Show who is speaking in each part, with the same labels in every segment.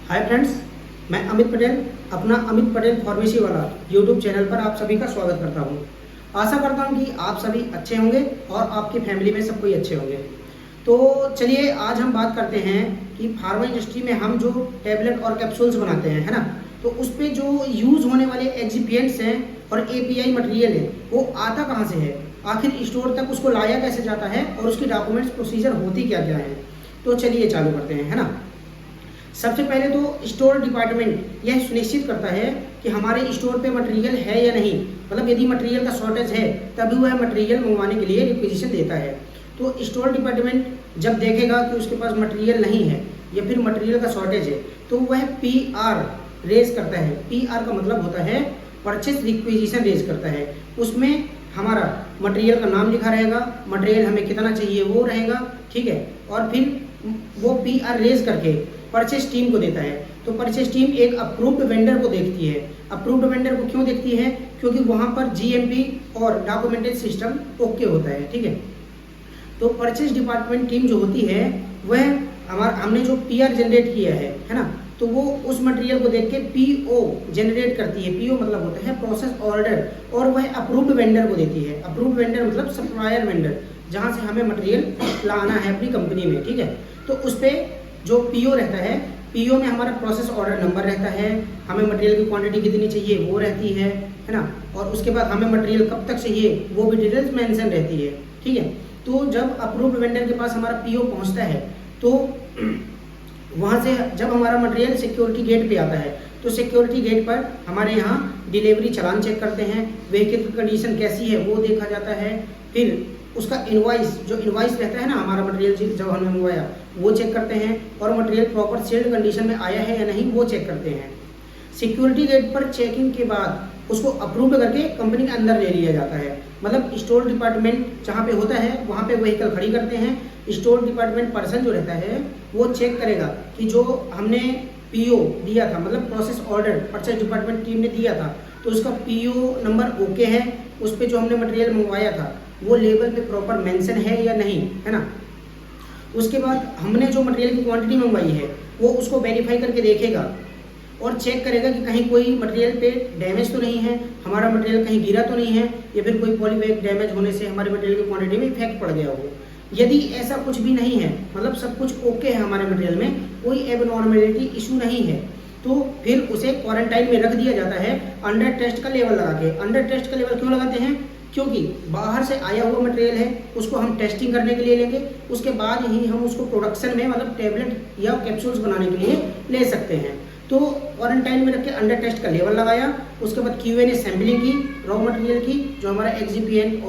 Speaker 1: Hi friends, मैं अमित पटेल अपना Amit Patel pharmacy वाला यूट्यूब चैनल पर आप सभी का स्वागत करता हूं। आशा करता हूं कि आप सभी अच्छे होंगे और आपकी फैमिली में सब कोई अच्छे होंगे। तो चलिए आज हम बात करते हैं कि फार्मा इंडस्ट्री में हम जो टैबलेट और कैप्सूल्स बनाते हैं, है ना, तो उस पर जो यूज़ होने वाले एक्सिपिएंट्स हैं और एपीआई मटेरियल है वो आता कहाँ से है, आखिर स्टोर तक उसको लाया कैसे जाता है और उसकी डॉक्यूमेंट्स प्रोसीजर होती क्या क्या है। तो चलिए चालू करते हैं, है ना। सबसे पहले तो स्टोर डिपार्टमेंट यह सुनिश्चित करता है कि हमारे स्टोर पे मटेरियल है या नहीं, मतलब यदि मटेरियल का शॉर्टेज है तभी वह मटेरियल मंगवाने के लिए रिक्वेजिशन देता है। तो स्टोर डिपार्टमेंट जब देखेगा कि उसके पास मटेरियल नहीं है या फिर मटेरियल का शॉर्टेज है तो वह पीआर रेज करता है। पीआर का मतलब होता है परचेज रिक्वेजिशन रेज करता है। उसमें हमारा मटेरियल का नाम लिखा रहेगा, मटेरियल हमें कितना चाहिए वो रहेगा, ठीक है। और फिर वो पीआर रेज करके परचेस टीम को देता है। तो परचेस टीम एक अप्रूव्ड वेंडर को देखती है। अप्रूव्ड वेंडर को क्यों देखती है? क्योंकि वहाँ पर जीएमपी और डॉक्यूमेंटेड सिस्टम ओके होता है, ठीक है। तो परचेस डिपार्टमेंट टीम जो होती है वह हमने जो पीआर जनरेट किया है ना, तो वो उस मटेरियल को देख के पीओ जनरेट करती है। पीओ मतलब होता है प्रोसेस ऑर्डर, और वह अप्रूव्ड वेंडर को देती है। अप्रूव्ड वेंडर मतलब सप्लायर वेंडर, जहाँ से हमें मटेरियल लाना है अपनी कंपनी में, ठीक है। तो उस पर जो पीओ रहता है, पीओ में हमारा प्रोसेस ऑर्डर नंबर रहता है, हमें मटेरियल की क्वांटिटी कितनी चाहिए वो रहती है ना, और उसके बाद हमें मटेरियल कब तक चाहिए वो भी डिटेल्स मेंशन रहती है, ठीक है। तो जब अप्रूव्ड वेंडर के पास हमारा पीओ पहुंचता है तो वहाँ से जब हमारा मटेरियल सिक्योरिटी गेट पे आता है तो सिक्योरिटी गेट पर हमारे यहाँ डिलीवरी चालान चेक करते हैं, व्हीकल की कंडीशन कैसी है वो देखा जाता है। फिर उसका इनवॉइस, जो इनवॉइस रहता है ना हमारा मटेरियल जब हमने मंगवाया वो चेक करते हैं, और मटेरियल प्रॉपर सील्ड कंडीशन में आया है या नहीं वो चेक करते हैं। सिक्योरिटी गेट पर चेकिंग के बाद उसको अप्रूव करके कंपनी के अंदर ले लिया जाता है। मतलब स्टोर डिपार्टमेंट जहाँ पे होता है वहाँ पे व्हीकल खड़ी करते हैं। स्टोर डिपार्टमेंट पर्सन जो रहता है वो चेक करेगा कि जो हमने पीओ दिया था, मतलब process order purchase department team ने दिया था, तो उसका पीओ नंबर ओके है, उस पर जो हमने मटेरियल मंगवाया था वो लेबल पे प्रॉपर मेंशन है या नहीं, है ना। उसके बाद हमने जो मटेरियल की क्वांटिटी मंगवाई है वो उसको वेरीफाई करके देखेगा और चेक करेगा कि कहीं कोई मटेरियल पे डैमेज तो नहीं है, हमारा मटेरियल कहीं गिरा तो नहीं है, या फिर कोई पॉलीबैग डैमेज होने से हमारे मटेरियल की क्वांटिटी में इफेक्ट पड़ गया हो। यदि ऐसा कुछ भी नहीं है, मतलब सब कुछ ओके है, हमारे मटेरियल में कोई एबनॉर्मेलिटी इशू नहीं है, तो फिर उसे क्वारंटाइन में रख दिया जाता है अंडर टेस्ट का लेवल लगा के। अंडर टेस्ट का लेवल क्यों लगाते हैं? क्योंकि बाहर से आया हुआ मटेरियल है, उसको हम टेस्टिंग करने के लिए लेंगे, उसके बाद ही हम उसको प्रोडक्शन में मतलब टैबलेट या कैप्सूल्स बनाने के लिए ले सकते हैं। तो क्वारंटाइन में रख के अंडर टेस्ट का लेवल लगाया, उसके बाद क्यूए ने सैम्पलिंग की रॉ मटेरियल की, जो हमारा एक्सिपिएंट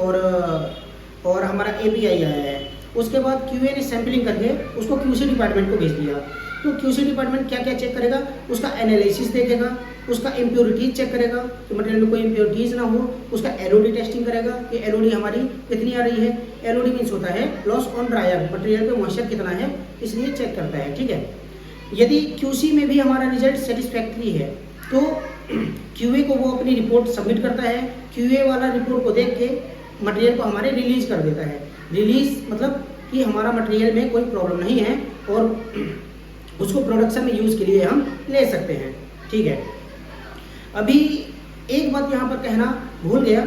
Speaker 1: और हमारा एपीआई आया है। उसके बाद क्यूए ने सैम्पलिंग करके उसको क्यूसी डिपार्टमेंट को भेज दिया। तो क्यूसी डिपार्टमेंट क्या क्या चेक करेगा? उसका एनालिसिस देखेगा, उसका इम्प्योरिटीज चेक करेगा कि मटेरियल में कोई इम्प्योरिटीज ना हो, उसका एलओडी टेस्टिंग करेगा कि एलओडी हमारी कितनी आ रही है। एलओडी मीन्स होता है लॉस ऑन ड्रायर, मटेरियल पे मॉइस्चर कितना है इसलिए चेक करता है, ठीक है। यदि क्यूसी में भी हमारा रिजल्ट सेटिस्फैक्ट्री है तो क्यूए को वो अपनी रिपोर्ट सबमिट करता है। क्यूए वाला रिपोर्ट को देख के मटेरियल को हमारे रिलीज कर देता है। रिलीज मतलब कि हमारा मटेरियल में कोई प्रॉब्लम नहीं है और उसको प्रोडक्शन में यूज़ के लिए हम ले सकते हैं, ठीक है। अभी एक बात यहाँ पर कहना भूल गया,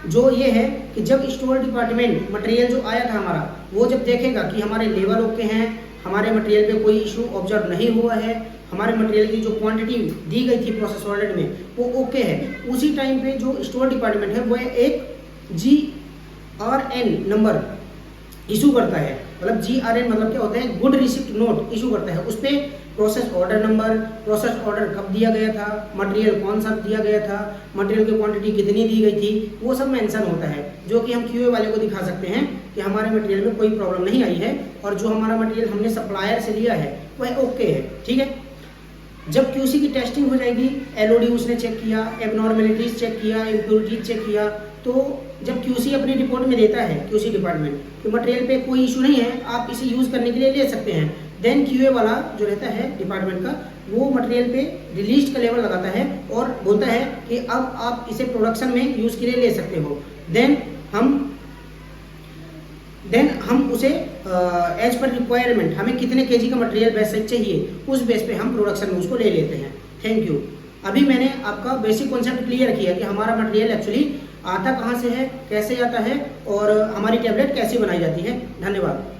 Speaker 1: जो ये है कि जब स्टोर डिपार्टमेंट मटेरियल जो आया था हमारा वो जब देखेगा कि हमारे लेवल ओके हैं, हमारे मटेरियल पे कोई इशू ऑब्जर्व नहीं हुआ है, हमारे मटेरियल की जो क्वांटिटी दी गई थी प्रोसेस ऑर्डर में वो ओके है, उसी टाइम पे जो स्टोर डिपार्टमेंट है वो एक GRN नंबर इशू करता है। मतलब GRN मतलब क्या होता है? गुड रिसिप्ट नोट इशू करता है। उस पर process order number, process order कब दिया गया था, मटेरियल कौन सा दिया गया था, मटेरियल की क्वांटिटी कितनी दी गई थी, वो सब मेंशन होता है, जो कि हम क्यूए वाले को दिखा सकते हैं कि हमारे मटेरियल में कोई प्रॉब्लम नहीं आई है और जो हमारा मटेरियल हमने सप्लायर से लिया है वह ओके है, ठीक है। जब क्यूसी की टेस्टिंग हो जाएगी, एलओडी उसने चेक किया, एबनॉर्मेलिटीज चेक किया, इम्प्योरिटीज चेक किया, तो जब क्यूसी अपनी रिपोर्ट में देता है क्यूसी डिपार्टमेंट कि मटेरियल पे कोई इशू नहीं है, आप इसे यूज़ करने के लिए ले सकते हैं, देन क्यूए वाला जो रहता है डिपार्टमेंट का वो मटेरियल पे रिलीज का लेवल लगाता है और बोलता है कि अब आप इसे प्रोडक्शन में यूज़ के लिए ले सकते हो। देन हम देन हम उसे एज पर रिक्वायरमेंट हमें कितने केजी का मटेरियल बेस चाहिए उस बेस पे हम प्रोडक्शन में उसको ले लेते हैं। Thank you. अभी मैंने आपका बेसिक कॉन्सेप्ट क्लियर किया कि हमारा मटेरियल एक्चुअली आता कहाँ से है, कैसे आता है और हमारी टैबलेट कैसे बनाई जाती है। धन्यवाद।